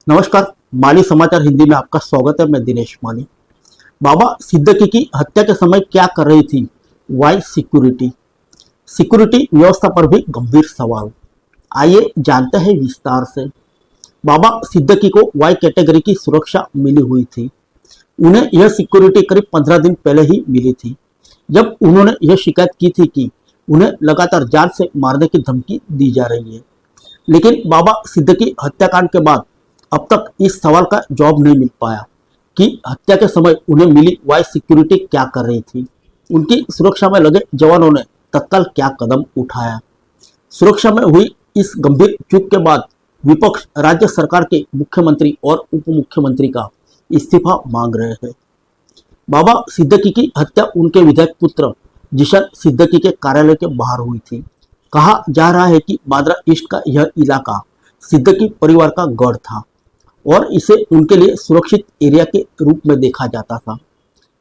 नमस्कार। माली समाचार हिंदी में आपका स्वागत है। मैं दिनेश माली। बाबा सिद्दीकी की हत्या के समय क्या कर रही थी वाई सिक्योरिटी? सिक्योरिटी व्यवस्था पर भी गंभीर सवाल। आइए जानते हैं विस्तार से। बाबा सिद्दीकी को वाई कैटेगरी की सुरक्षा मिली हुई थी। उन्हें यह सिक्योरिटी करीब 15 दिन पहले ही मिली थी, जब उन्होंने यह शिकायत की थी कि उन्हें लगातार जान से मारने की धमकी दी जा रही है। लेकिन बाबा सिद्दीकी हत्याकांड के बाद अब तक इस सवाल का जवाब नहीं मिल पाया कि हत्या के समय उन्हें मिली वाई सिक्योरिटी क्या कर रही थी। उनकी सुरक्षा में लगे जवानों ने तत्काल क्या कदम उठाया। सुरक्षा में हुई इस गंभीर चूक के बाद विपक्ष राज्य सरकार के मुख्यमंत्री और उप मुख्यमंत्री का इस्तीफा मांग रहे हैं। बाबा सिद्दीकी की हत्या उनके विधायक पुत्र जिशन सिद्दीकी के कार्यालय के बाहर हुई थी। कहा जा रहा है कि बांद्रा ईस्ट का यह इलाका सिद्दीकी परिवार का गढ़ था और इसे उनके लिए सुरक्षित एरिया के रूप में देखा जाता था।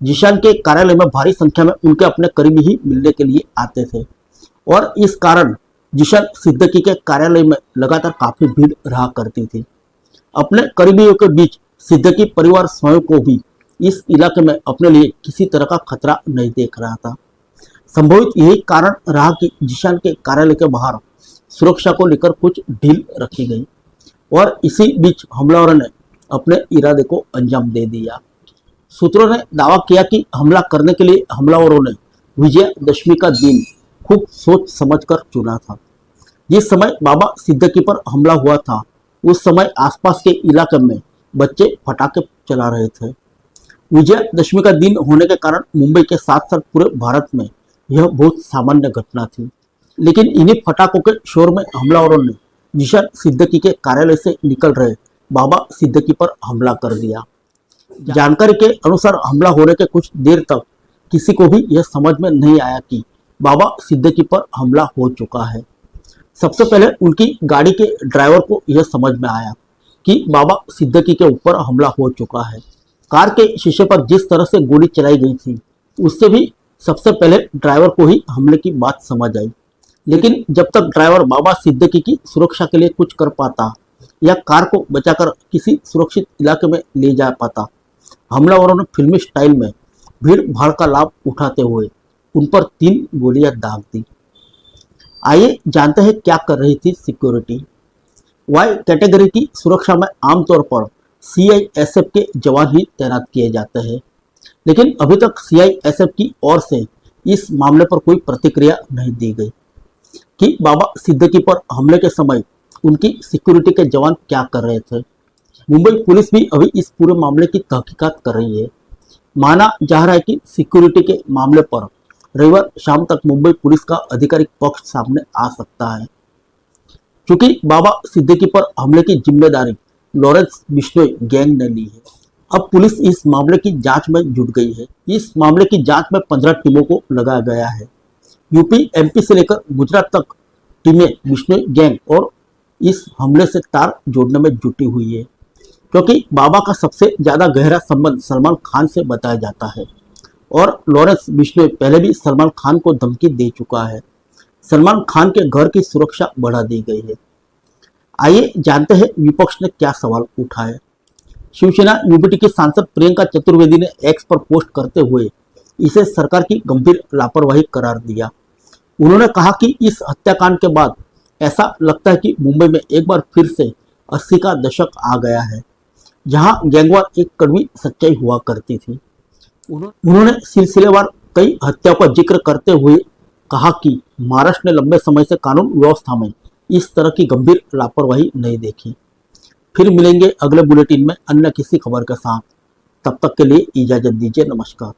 जिशान के कार्यालय में भारी संख्या में उनके अपने करीबी ही मिलने के लिए आते थे और इस कारण जिशान सिद्दीकी के कार्यालय में लगातार काफी भीड़ रहा करती थी। अपने करीबियों के बीच सिद्दीकी परिवार स्वयं को भी इस इलाके में अपने लिए किसी तरह का खतरा नहीं देख रहा था। संभवित यही कारण रहा कि जिशान के कार्यालय के बाहर सुरक्षा को लेकर कुछ ढील रखी गई और इसी बीच हमलावरों ने अपने इरादे को अंजाम दे दिया। सूत्रों ने दावा किया कि हमला करने के लिए हमलावरों ने विजयदशमी का दिन खूब सोच समझकर चुना था। जिस समय बाबा सिद्दीकी पर हमला हुआ था उस समय आसपास के इलाके में बच्चे पटाखे चला रहे थे। विजयदशमी का दिन होने के कारण मुंबई के साथ साथ पूरे भारत में यह बहुत सामान्य घटना थी। लेकिन इन्हीं पटाखों के शोर में हमलावरों ने जिशन सिद्दीकी के कार्यालय से निकल रहे बाबा सिद्दीकी पर हमला कर दिया। जानकारी के अनुसार हमला होने के कुछ देर तक किसी को भी यह समझ में नहीं आया कि बाबा सिद्दीकी पर हमला हो चुका है। सबसे पहले उनकी गाड़ी के ड्राइवर को यह समझ में आया कि बाबा सिद्दीकी के ऊपर हमला हो चुका है। कार के शीशे पर जिस तरह से गोली चलाई गई थी उससे भी सबसे पहले ड्राइवर को ही हमले की बात समझ आई। लेकिन जब तक ड्राइवर बाबा सिद्दीकी की सुरक्षा के लिए कुछ कर पाता या कार को बचाकर किसी सुरक्षित इलाके में ले जा पाता, हमलावरों ने फिल्मी स्टाइल में भीड़ भाड़ का लाभ उठाते हुए उन पर 3 गोलियां दाग दी। आइए जानते हैं क्या कर रही थी सिक्योरिटी। वाई कैटेगरी की सुरक्षा में आमतौर पर सीआईएसएफ के जवान ही तैनात किए जाते हैं, लेकिन अभी तक सीआईएसएफ की ओर से इस मामले पर कोई प्रतिक्रिया नहीं दी गई कि बाबा सिद्दीकी पर हमले के समय उनकी सिक्योरिटी के जवान क्या कर रहे थे। मुंबई पुलिस भी अभी इस पूरे मामले की तहकीकात कर रही है। माना जा रहा है कि सिक्योरिटी के मामले पर रविवार शाम तक मुंबई पुलिस का आधिकारिक पक्ष सामने आ सकता है। क्योंकि बाबा सिद्दीकी पर हमले की जिम्मेदारी लॉरेंस बिश्नोई गैंग ने ली है। अब पुलिस इस मामले की जांच में जुट गई है। इस मामले की जांच में 15 टीमों को लगाया गया है। यूपी एमपी से लेकर गुजरात तक टीमें बिश्नोई गैंग और इस हमले से तार जोड़ने में जुटी हुई है, क्योंकि बाबा का सबसे ज्यादा गहरा संबंध सलमान खान से बताया जाता है और लॉरेंस बिश्नोई पहले भी सलमान खान को धमकी दे चुका है। सलमान खान के घर की सुरक्षा बढ़ा दी गई है। आइए जानते हैं विपक्ष ने क्या सवाल उठाए। शिवसेना यूपीटी की सांसद प्रियंका चतुर्वेदी ने एक्स पर पोस्ट करते हुए इसे सरकार की गंभीर लापरवाही करार दिया। उन्होंने कहा कि इस हत्याकांड के बाद ऐसा लगता है कि मुंबई में एक बार फिर से 80 का दशक आ गया है, जहां गैंगवार एक कड़वी सच्चाई हुआ करती थी। उन्होंने सिलसिलेवार कई हत्याओं का जिक्र करते हुए कहा कि महाराष्ट्र ने लंबे समय से कानून व्यवस्था में इस तरह की गंभीर लापरवाही नहीं देखी। फिर मिलेंगे अगले बुलेटिन में अन्य किसी खबर के साथ। तब तक के लिए इजाजत दीजिए। नमस्कार।